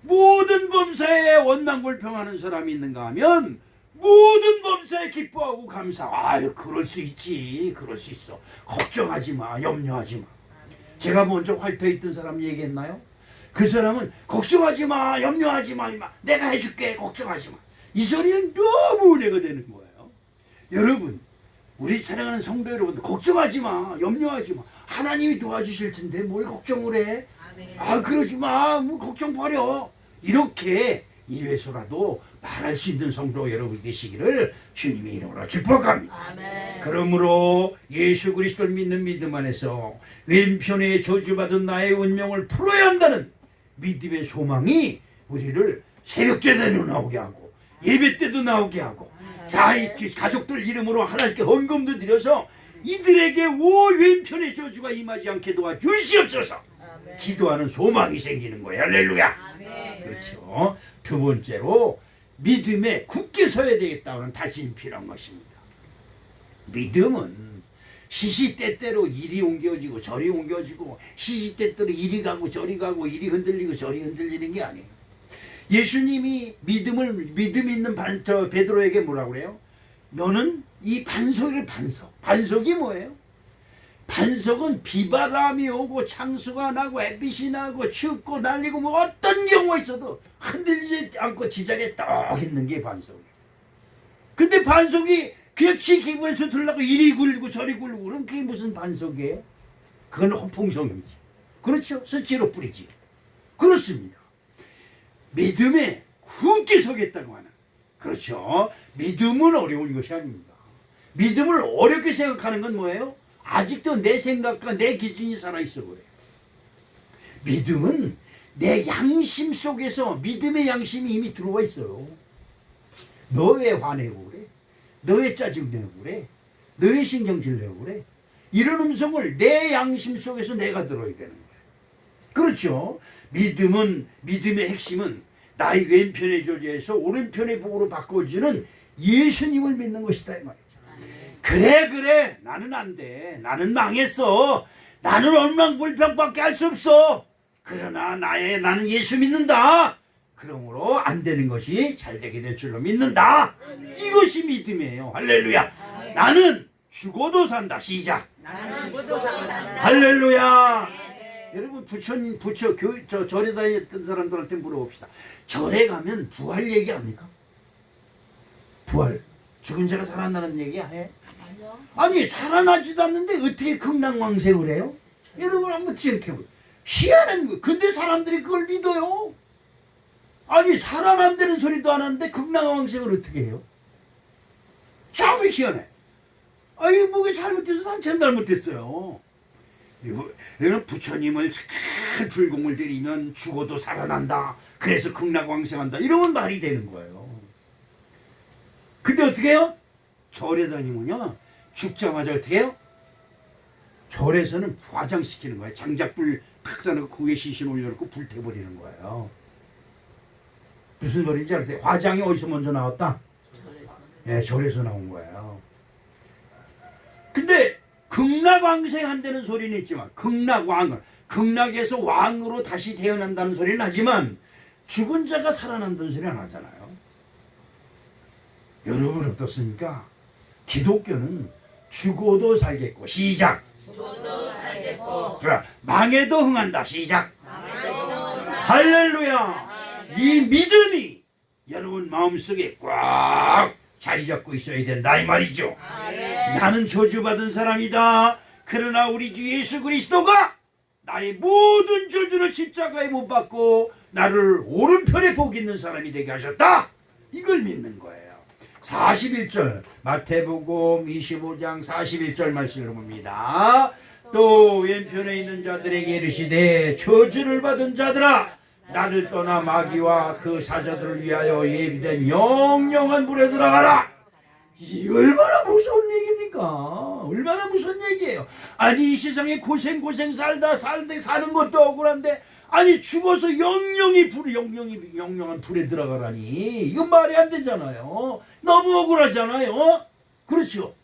모든 범사에 원망불평하는 사람이 있는가 하면 모든 범사에 기뻐하고 감사하고. 아유 그럴 수 있지, 그럴 수 있어. 걱정하지 마, 염려하지 마. 제가 먼저 활터에 있던 사람 얘기했나요? 그 사람은 걱정하지 마, 염려하지 마, 내가 해줄게, 걱정하지 마. 이 소리는 너무 은혜가 되는 거예요. 여러분, 우리 사랑하는 성도 여러분들, 걱정하지 마, 염려하지 마. 하나님이 도와주실 텐데 뭘 걱정을 해? 아 그러지 마, 뭐 걱정 버려. 이렇게 입에서라도 말할 수 있는 성도 여러분 되시기를 주님의 이름으로 축복합니다. 아멘. 그러므로 예수 그리스도를 믿는 믿음 안에서 왼편에 저주받은 나의 운명을 풀어야 한다는 믿음의 소망이 우리를 새벽제대로 나오게 하고 예배 때도 나오게 하고, 자, 이 가족들 이름으로 하나님께 헌금도 드려서 이들에게 왼편의 저주가 임하지 않게 도와주시옵소서. 기도하는 소망이 생기는 거예요. 할렐루야. 아멘. 그렇죠. 두 번째로 믿음에 굳게 서야 되겠다는 다짐이 필요한 것입니다. 믿음은 시시때때로 이리 옮겨지고 저리 옮겨지고, 시시때때로 이리 가고 저리 가고, 이리 흔들리고 저리 흔들리는 게 아니에요. 예수님이 믿음 있는 베드로에게 뭐라고 그래요? 너는 이 반석이 뭐예요? 반석은 비바람이 오고 창수가 나고 햇빛이 나고 춥고 날리고 뭐 어떤 경우가 있어도 흔들리지 않고 지장에 떡 있는 게 반석이에요. 근데 반석이 그냥 지 기분에서 들라고 이리 굴리고 저리 굴리고 그럼 그게 무슨 반석이에요? 그건 허풍성이지. 그렇죠? 스치로 뿌리지. 그렇습니다. 믿음에 굳게 서겠다고 하는, 그렇죠? 믿음은 어려운 것이 아닙니다. 믿음을 어렵게 생각하는 건 뭐예요? 아직도 내 생각과 내 기준이 살아있어 그래요. 믿음은 내 양심 속에서 믿음의 양심이 이미 들어와 있어요. 너 왜 화내고 그래? 너 왜 짜증내고 그래? 너 왜 신경질 내고 그래? 이런 음성을 내 양심 속에서 내가 들어야 되는 거예요. 그렇죠? 믿음의 핵심은 나의 왼편의 저주에서 오른편의 복으로 바꿔주는 예수님을 믿는 것이다 이 말이죠. 그래 나는 안 돼, 나는 망했어, 나는 원망불평밖에 할 수 없어. 그러나 나는 예수 믿는다. 그러므로 안 되는 것이 잘 되게 될 줄로 믿는다. 이것이 믿음이에요. 할렐루야. 나는 죽어도 산다. 시작. 나는 죽어도 산다. 할렐루야. 여러분 절에 다녔던 사람들한테 물어봅시다. 절에 가면 부활 얘기합니까? 부활, 죽은 자가 살아나는 얘기 해? 아니 살아나지도 않는데 어떻게 극락왕생을 해요? 여러분 한번 생각해보세요. 희한한 거. 근데 사람들이 그걸 믿어요. 아니 살아난다는 소리도 안 하는데 극락왕생을 어떻게 해요? 참 희한해. 아니 뭐가 잘못해서 난 참 잘못했어요. 이거는 부처님을 큰 불공을 들이면 죽어도 살아난다. 그래서 극락왕생한다. 이러면 말이 되는 거예요. 근데 어떻게 해요? 절에 다니면요, 죽자마자 어떻게 해요? 절에서는 화장시키는 거예요. 장작불 탁 사놓고 그 위에 시신 올려놓고 불태버리는 거예요. 무슨 소리인지 아세요? 화장이 어디서 먼저 나왔다? 네, 절에서 나온 거예요. 근데 극락왕생한다는 소리는 있지만 극락왕은 극락에서 왕으로 다시 태어난다는 소리는 하지만 죽은 자가 살아난다는 소리는 안 하잖아요. 여러분 어떻습니까? 기독교는 죽어도 살겠고 시작. 죽어도 살겠고 그래 망해도 흥한다 시작. 할렐루야. 이 믿음이 여러분 마음속에 꽉 자리 잡고 있어야 된다 이 말이죠. 나는 저주받은 사람이다. 그러나 우리 주 예수 그리스도가 나의 모든 저주를 십자가에 못 박고 나를 오른편에 복 있는 사람이 되게 하셨다. 이걸 믿는 거예요. 41절 마태복음 25장 41절 말씀을 봅니다. 또 왼편에 있는 자들에게 이르시되 저주를 받은 자들아 나를 떠나 마귀와 그 사자들을 위하여 예비된 영영한 불에 들어가라. 이 얼마나 무서운 얘기입니까? 얼마나 무서운 얘기예요. 아니 이 세상에 고생 사는 것도 억울한데 아니 죽어서 영영한 불에 들어가라니 이건 말이 안 되잖아요. 너무 억울하잖아요. 그렇죠?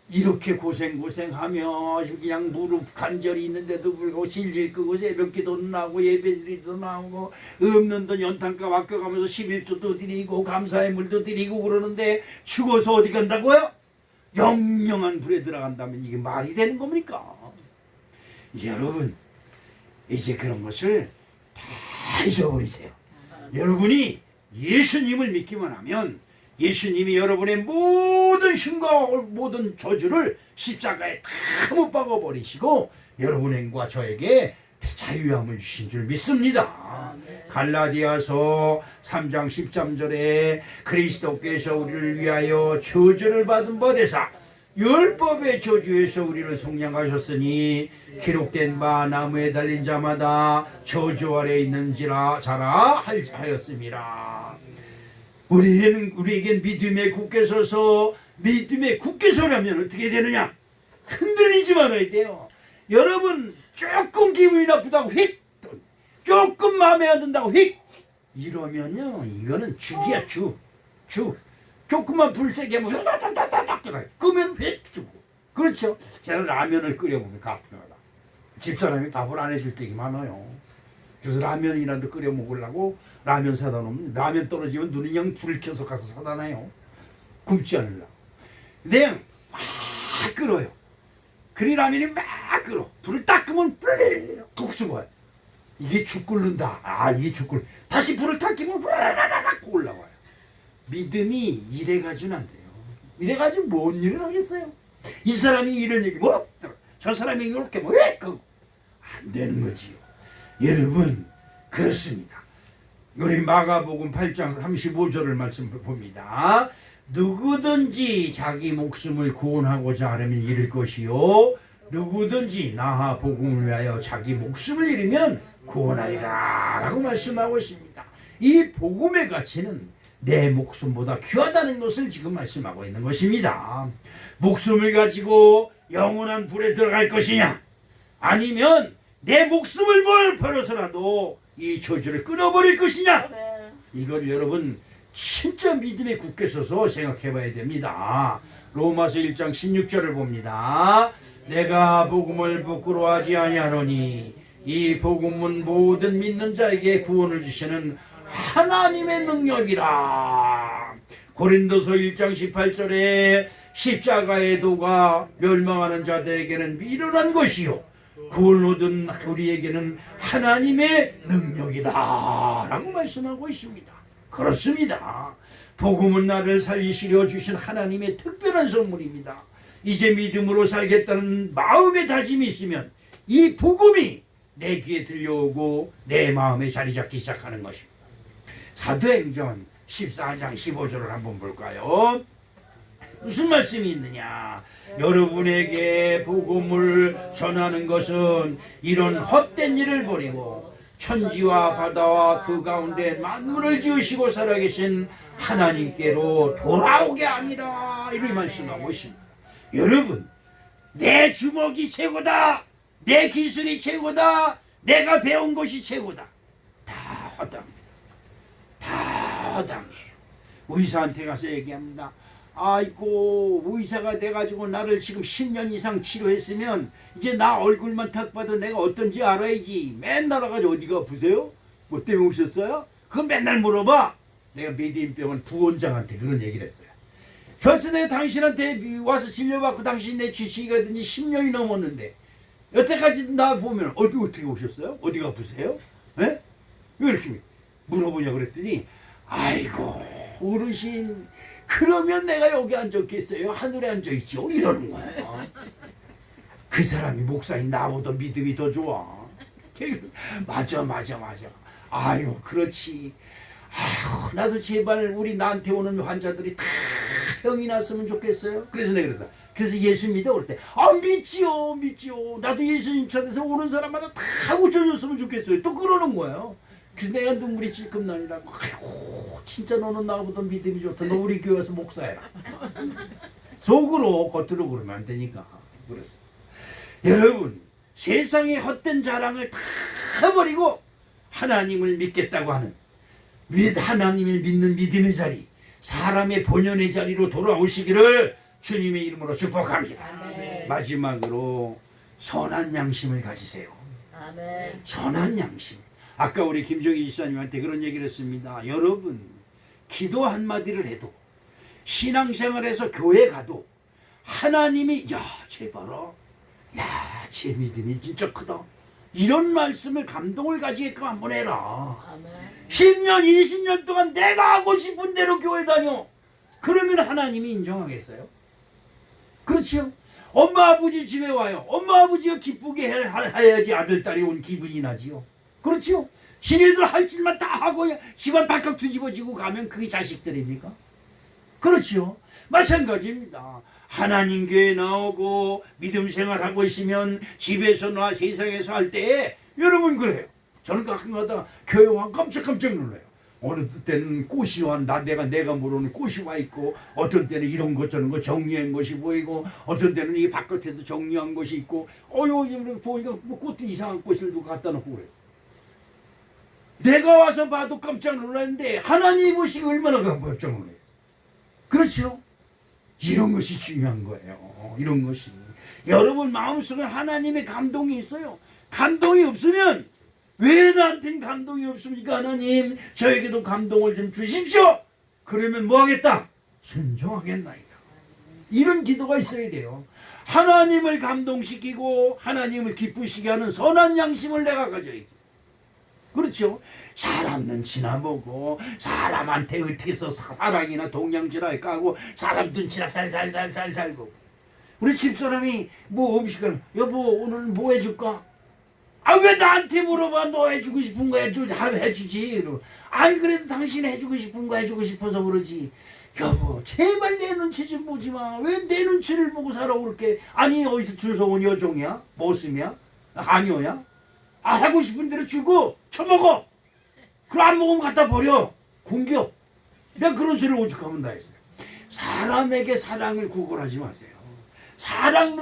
이렇게 고생하며 그냥 무릎 간절히 있는데도 불구하고 질질 끄고 새벽기도 나고 예배드리도 나오고 없는 돈 연탄값 아껴가면서 11조도 드리고 감사의 물도 드리고 그러는데 죽어서 어디 간다고요? 영영한 불에 들어간다면 이게 말이 되는 겁니까? 여러분 이제 그런 것을 다 잊어버리세요. 여러분이 예수님을 믿기만 하면 예수님이 여러분의 모든 흉과 모든 저주를 십자가에 다 못 박아버리시고 여러분과 저에게 자유함을 주신 줄 믿습니다. 갈라디아서 3장 13절에 그리스도께서 우리를 위하여 저주를 받은 바 되사 율법의 저주에서 우리를 속량하셨으니 기록된 바 나무에 달린 자마다 저주 아래 있는지라 자라 하였습니다. 우리에겐 믿음에 굳게 서서 믿음에 굳게 서려면 어떻게 되느냐? 흔들리지 말아야 돼요. 여러분 조금 기분이 나쁘다고 휙 조금 마음에 안 든다고 휙 이러면요 이거는 죽이야 죽 조금만 불 세게 하면 끄면 휙 죽고. 그렇죠? 제가 라면을 끓여보면 가끔가다 집사람이 밥을 안 해줄 때가 많아요. 그래서 라면이라도 끓여 먹으려고 라면 사다 놓으면 라면 떨어지면 눈이 그냥 불 켜서 가서 사다 놔요. 굶지 않으려고. 근데 막 끓어요. 그리 라면이 막 끓어. 불을 딱 끄면 푹 죽어요. 이게 죽 끓는다. 이게 죽 끓. 다시 불을 딱 켜면 후라라락 올라와요. 믿음이 이래가지고는 안 돼요. 이래가지고 뭔 일을 하겠어요? 이 사람이 이런 얘기 뭐? 저 사람이 이렇게 뭐? 안 되는 거지요. 여러분 그렇습니다. 우리 마가복음 8장 35절을 말씀 봅니다. 누구든지 자기 목숨을 구원하고자 하려면 잃을 것이요 누구든지 나하 복음을 위하여 자기 목숨을 잃으면 구원하리라 라고 말씀하고 있습니다. 이 복음의 가치는 내 목숨보다 귀하다는 것을 지금 말씀하고 있는 것입니다. 목숨을 가지고 영원한 불에 들어갈 것이냐 아니면 내 목숨을 벌어서라도 이 저주를 끊어버릴 것이냐 이걸 여러분 진짜 믿음에 굳게 서서 생각해 봐야 됩니다. 로마서 1장 16절을 봅니다. 내가 복음을 부끄러워하지 아니하노니 이 복음은 모든 믿는 자에게 구원을 주시는 하나님의 능력이라. 고린도서 1장 18절에 십자가의 도가 멸망하는 자들에게는 미련한 것이요 구원을 얻은 우리에게는 하나님의 능력이다 라고 말씀하고 있습니다. 그렇습니다. 복음은 나를 살리시려 주신 하나님의 특별한 선물입니다. 이제 믿음으로 살겠다는 마음의 다짐이 있으면 이 복음이 내 귀에 들려오고 내 마음에 자리 잡기 시작하는 것입니다. 사도행전 14장 15절을 한번 볼까요? 무슨 말씀이 있느냐? 여러분에게 복음을 전하는 것은 이런 헛된 일을 버리고 천지와 바다와 그 가운데 만물을 지으시고 살아계신 하나님께로 돌아오게 하니라 이렇게 말씀하고 있습니다. 여러분 내 주먹이 최고다, 내 기술이 최고다, 내가 배운 것이 최고다, 다 허당이에요. 다 허당이에요. 의사한테 가서 얘기합니다. 아이고 의사가 돼가지고 나를 지금 10년 이상 치료했으면 이제 나 얼굴만 딱 봐도 내가 어떤지 알아야지. 맨날 와가지고 어디가 아프세요? 뭐 때문에 오셨어요? 그거 맨날 물어봐. 내가 메디인병원 부원장한테 그런 얘기를 했어요. 벌써 내가 당신한테 와서 진료받고 당신 내 주치의가 된지 10년이 넘었는데 여태까지 나 보면 어떻게 오셨어요? 어디가 아프세요? 예? 왜 이렇게 물어보냐 그랬더니 아이고 어르신 그러면 내가 여기 앉았겠어요? 하늘에 앉아있죠? 이러는 거야. 그 사람이 목사인 나보다 믿음이 더 좋아. 맞아. 아유 그렇지. 아유 나도 제발 우리 나한테 오는 환자들이 다 병이 났으면 좋겠어요. 그래서 내가 그래서 예수 믿어 그럴 때 믿지요. 나도 예수님 찾아서 오는 사람마다 다 고쳐줬으면 좋겠어요. 또 그러는 거예요. 그래서 내가 눈물이 찔끔 나니라고. 아이고 진짜 너는 나보다 믿음이 좋다. 너 우리 교회 와서 목사해라. 속으로 겉으로 그러면 안 되니까 그랬어. 여러분 세상의 헛된 자랑을 다 버리고 하나님을 믿겠다고 하는 하나님을 믿는 믿음의 자리, 사람의 본연의 자리로 돌아오시기를 주님의 이름으로 축복합니다. 아멘. 마지막으로 선한 양심을 가지세요. 아멘. 선한 양심. 아까 우리 김종희 지사님한테 그런 얘기를 했습니다. 여러분 기도 한마디를 해도 신앙생활에서 교회 가도 하나님이 쟤 봐라. 쟤 믿음이 진짜 크다. 이런 말씀을 감동을 가지게끔 한번 해라. 아멘. 10년 20년 동안 내가 하고 싶은 대로 교회 다녀. 그러면 하나님이 인정하겠어요? 그렇죠? 엄마 아버지 집에 와요. 엄마 아버지가 기쁘게 해야지 아들 딸이 온 기분이 나지요. 그렇죠? 지네들 할 짓만 다 하고 집안 발칵 뒤집어지고 가면 그게 자식들입니까? 그렇죠? 마찬가지입니다. 하나님 교회 나오고 믿음 생활하고 있으면 집에서나 세상에서 할 때 여러분 그래요. 저는 가끔가다 교회 와 깜짝 놀라요. 어느 때는 꽃이 와 내가 모르는 꽃이 와 있고 어떤 때는 이런 것 저런 거 정리한 것이 보이고 어떤 때는 이 바깥에도 정리한 것이 있고 보니까 뭐 꽃도 이상한 꽃을 누가 갖다 놓고 그래요. 내가 와서 봐도 깜짝 놀랐는데 하나님 보시고 얼마나 깜짝 놀라요. 그렇죠? 이런 것이 중요한 거예요. 이런 것이 여러분 마음속에 하나님의 감동이 있어요. 감동이 없으면 왜 나한테는 감동이 없습니까? 하나님 저에게도 감동을 좀 주십시오. 그러면 뭐 하겠다? 순종하겠나이다. 이런 기도가 있어야 돼요. 하나님을 감동시키고 하나님을 기쁘시게 하는 선한 양심을 내가 가져야지. 그렇죠? 사람 눈치나 보고 사람한테 어떻게 해서 사랑이나 동양지랄 까고 사람 눈치나 살살살살살 보고 우리 집사람이 뭐 음식을 여보 오늘 뭐 해줄까? 왜 나한테 물어봐. 너 해주고 싶은 거 해주지. 아니 그래도 당신 해주고 싶은 거 해주고 싶어서 그러지. 여보 제발 내 눈치 좀 보지 마. 왜 내 눈치를 보고 살아 그렇게. 아니 어디서 주워온 여종이야? 모습이야? 아니오야? 하고 싶은 대로 주고 처먹어. 그럼 안 먹으면 갖다 버려. 공격. 내가 그런 소리를 오죽하면 다 했어요. 사람에게 사랑을 구걸하지 마세요. 사람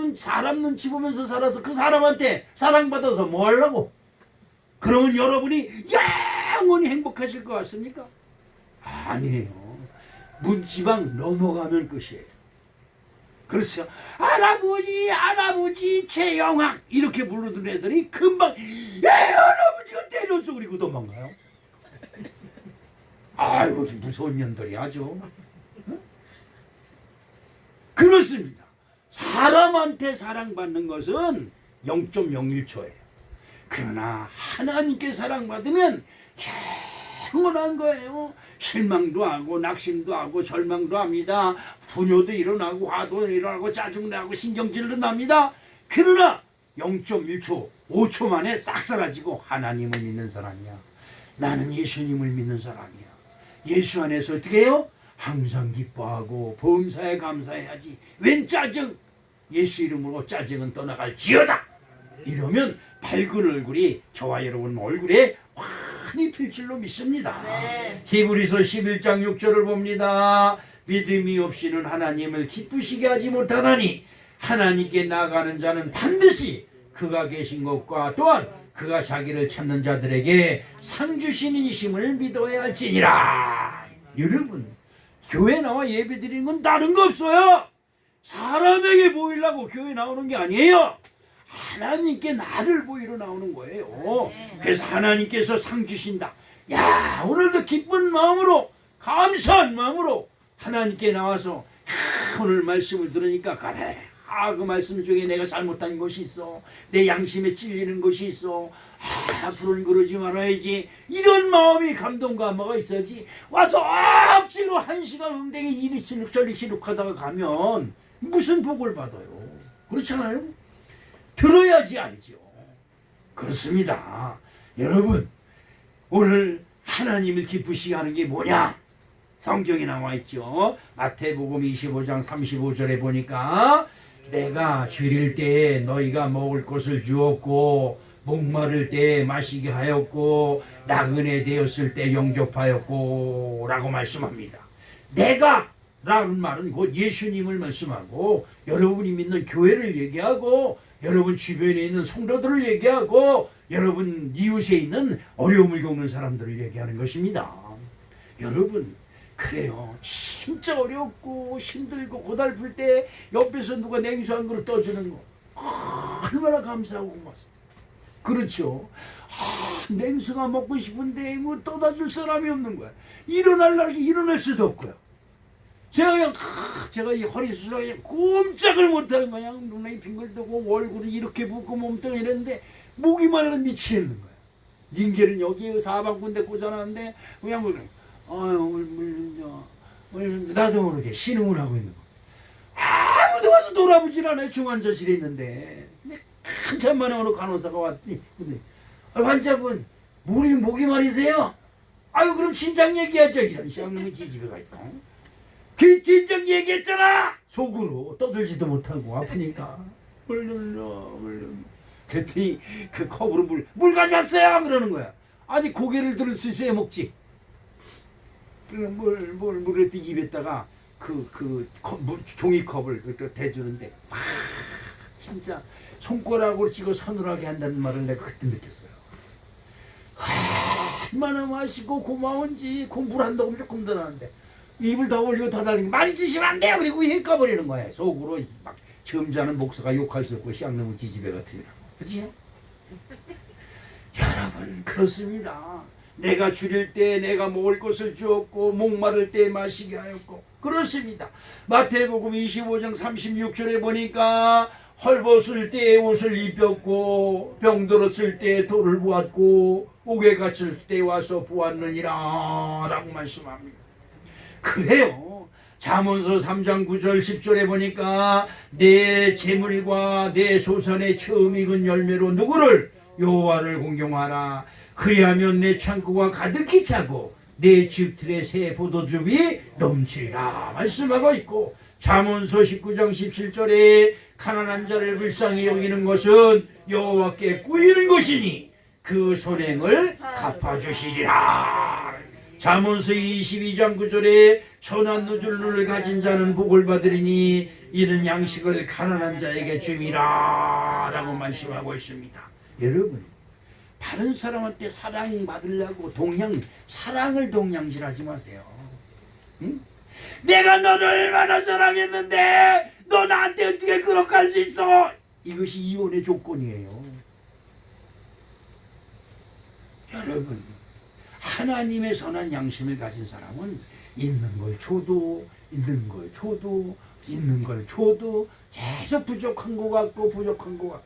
눈치 보면서 살아서 그 사람한테 사랑받아서 뭐 하려고? 그러면 여러분이 영원히 행복하실 것 같습니까? 아니에요. 문지방 넘어가면 끝이에요. 그렇죠? 할아버지 최영학 이렇게 부르던 애들이 금방 할아버지가 때렸어 그리고 도망가요. 아이고 무서운 년들이 아주. 그렇습니다. 사람한테 사랑받는 것은 0.01초예요. 그러나 하나님께 사랑받으면 영원한 거예요. 실망도 하고 낙심도 하고 절망도 합니다. 분노도 일어나고 화도 일어나고 짜증도 나고 신경질도 납니다. 그러나 0.1초 5초 만에 싹 사라지고 하나님을 믿는 사람이야. 나는 예수님을 믿는 사람이야. 예수 안에서 어떻게 해요? 항상 기뻐하고 범사에 감사해야지. 웬 짜증? 예수 이름으로 짜증은 떠나갈지어다. 이러면 밝은 얼굴이 저와 여러분 얼굴에 환히 필 줄로 믿습니다. 네. 히브리서 11장 6절을 봅니다. 믿음이 없이는 하나님을 기쁘시게 하지 못하나니 하나님께 나아가는 자는 반드시 그가 계신 것과 또한 그가 자기를 찾는 자들에게 상 주시는 이심을 믿어야 할지니라. 여러분 교회 나와 예배 드리는 건 다른 거 없어요. 사람에게 보이려고 교회 나오는 게 아니에요. 하나님께 나를 보이러 나오는 거예요. 그래서 하나님께서 상 주신다. 야, 오늘도 기쁜 마음으로, 감사한 마음으로 하나님께 나와서 오늘 말씀을 들으니까 그래, 그 말씀 중에 내가 잘못한 것이 있어, 내 양심에 찔리는 것이 있어, 앞으로는 그러지 말아야지, 이런 마음이 감동과 감화가 있어야지. 와서 억지로 1시간 웅댕이 이리시룩 저리시룩 하다가 가면 무슨 복을 받아요? 그렇잖아요. 들어야지 알죠. 그렇습니다. 여러분, 오늘 하나님을 기쁘시게 하는 게 뭐냐? 성경에 나와 있죠. 마태복음 25장 35절에 보니까 내가 줄일 때에 너희가 먹을 것을 주었고, 목마를 때에 마시게 하였고, 나그네 되었을 때 영접하였고 라고 말씀합니다. 내가 라는 말은 곧 예수님을 말씀하고, 여러분이 믿는 교회를 얘기하고, 여러분 주변에 있는 성도들을 얘기하고, 여러분 이웃에 있는 어려움을 겪는 사람들을 얘기하는 것입니다. 여러분, 그래요. 진짜 어렵고 힘들고 고달플 때 옆에서 누가 냉수 한 그릇 떠주는 거 얼마나 감사하고 고맙습니다. 그렇죠. 냉수가 먹고 싶은데 뭐 떠다 줄 사람이 없는 거야. 일어날 날 일어날 수도 없고요. 제가 이 허리 수술하고 꼼짝을 못하는 거야. 눈이 빙글뜨고 얼굴이 이렇게 붓고 몸뚱이 이랬는데 목이 말라 미치겠는 거야. 닌게는 여기 사방군데 꽂아놨는데 그냥 나도 모르게 신음을 하고 있는 거. 아무도 와서 돌아보질 않아요. 중환자실에 있는데. 근데 한참 만에 어느 간호사가 왔더니, 근데 환자분 목이 말이세요? 아유, 그럼 진작 얘기하죠. 이런 시장놈이 지집에 가 있어. 그 진작 얘기했잖아. 속으로 떠들지도 못하고 아프니까 물 눌러. 그랬더니 그 컵으로 물 가져왔어요 그러는 거야. 아니, 고개를 들을 수 있어야 먹지. 물 했더니 입에다가 종이컵을 대주는데 진짜 손가락으로 찍어 서늘하게 한다는 말을 내가 그때 느꼈어요. 얼마나 맛있고 고마운지. 공부를 한다고 조금 더 나는데 입을 더 올리고 더 달리고 많이 드시면 안 돼요. 그리고 해 까버리는 거예요. 속으로 막 점잖은 목사가 욕할 수 없고 시장놈은 지지배 같으니라고. 그치요? 여러분, 그렇습니다. 내가 줄일 때 내가 먹을 것을 주었고, 목마를 때 마시게 하였고. 그렇습니다. 마태복음 25장 36절에 보니까 헐벗을 때 옷을 입혔고, 병들었을 때 돌을 보았고, 옥에 갇힐 때 와서 보았느니라 라고 말씀합니다. 그래요. 잠언서 3장 9절 10절에 보니까 내 재물과 내 소산의 처음 익은 열매로 누구를? 여호와를 공경하라. 그리하면 내 창고가 가득히 차고 내 집틀에 새 포도즙이 넘치리라 말씀하고 있고, 잠언서 19장 17절에 가난한 자를 불쌍히 여기는 것은 여호와께 꾸이는 것이니 그 선행을 갚아주시리라. 잠언서 22장 9절에 선한 눈을 가진 자는 복을 받으리니 이는 양식을 가난한 자에게 줌이라 라고 말씀하고 있습니다. 여러분, 다른 사람한테 사랑받으려고 사랑을 동냥질하지 마세요. 응? 내가 너를 얼마나 사랑했는데 너 나한테 어떻게 그렇게 할 수 있어? 이것이 이혼의 조건이에요. 여러분, 하나님의 선한 양심을 가진 사람은 있는 걸 줘도 계속 부족한 것 같고.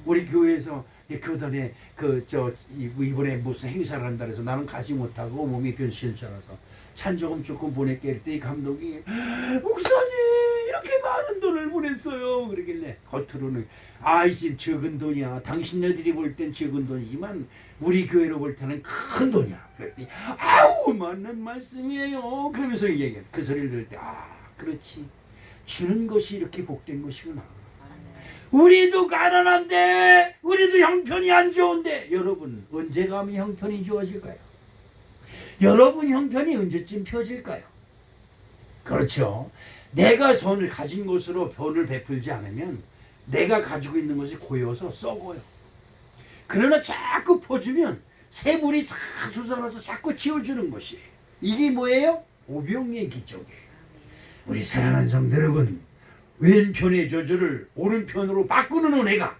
우리 교회에서 교단에 이번에 무슨 행사를 한다 그래서 나는 가지 못하고 몸이 변실찮아서 찬조금 조금 보낼게 했더니 감독이 목사님 이렇게 많은 돈을 보냈어요 그러길래 겉으로는 이제 적은 돈이야. 당신네들이 볼 땐 적은 돈이지만 우리 교회로 볼 때는 큰 돈이야. 그랬더니 맞는 말씀이에요. 그러면서 얘기해. 그 소리를 들을 때 그렇지. 주는 것이 이렇게 복된 것이구나. 우리도 가난한데, 우리도 형편이 안 좋은데, 여러분 언제 가면 형편이 좋아질까요? 여러분 형편이 언제쯤 펴질까요? 그렇죠. 내가 선을 가진 것으로 변을 베풀지 않으면 내가 가지고 있는 것이 고여서 썩어요. 그러나 자꾸 퍼주면 새물이 싹 솟아나서 자꾸 치워주는 것이, 이게 뭐예요? 오병이의 기적에 우리 사랑하는 성도 여러분, 왼편의 저주를 오른편으로 바꾸는 은혜가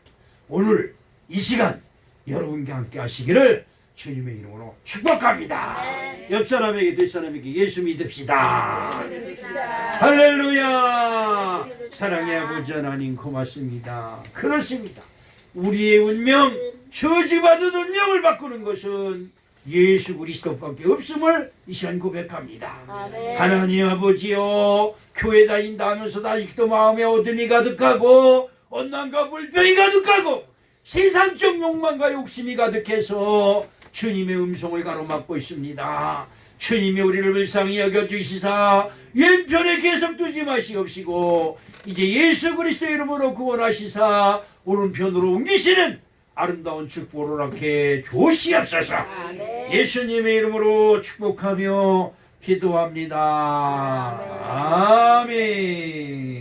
오늘 이 시간 여러분과 함께 하시기를 주님의 이름으로 축복합니다. 옆 사람에게 뒷 사람에게 예수 믿읍시다. 할렐루야. 사랑의 아버지 하나님 고맙습니다. 그렇습니다. 우리의 운명, 저주받은 운명을 바꾸는 것은 예수 그리스도밖에 없음을 이 시간 고백합니다. 하나님 아버지여, 교회 다닌다 하면서도 아직도 마음에 어둠이 가득하고 원망과 불평이 가득하고 세상적 욕망과 욕심이 가득해서 주님의 음성을 가로막고 있습니다. 주님이 우리를 불쌍히 여겨주시사 왼편에 계속 두지 마시옵시고 이제 예수 그리스도의 이름으로 구원하시사 오른편으로 옮기시는 아름다운 축복을 얻게 주시옵소서. 예수님의 이름으로 축복하며 기도합니다. 아멘.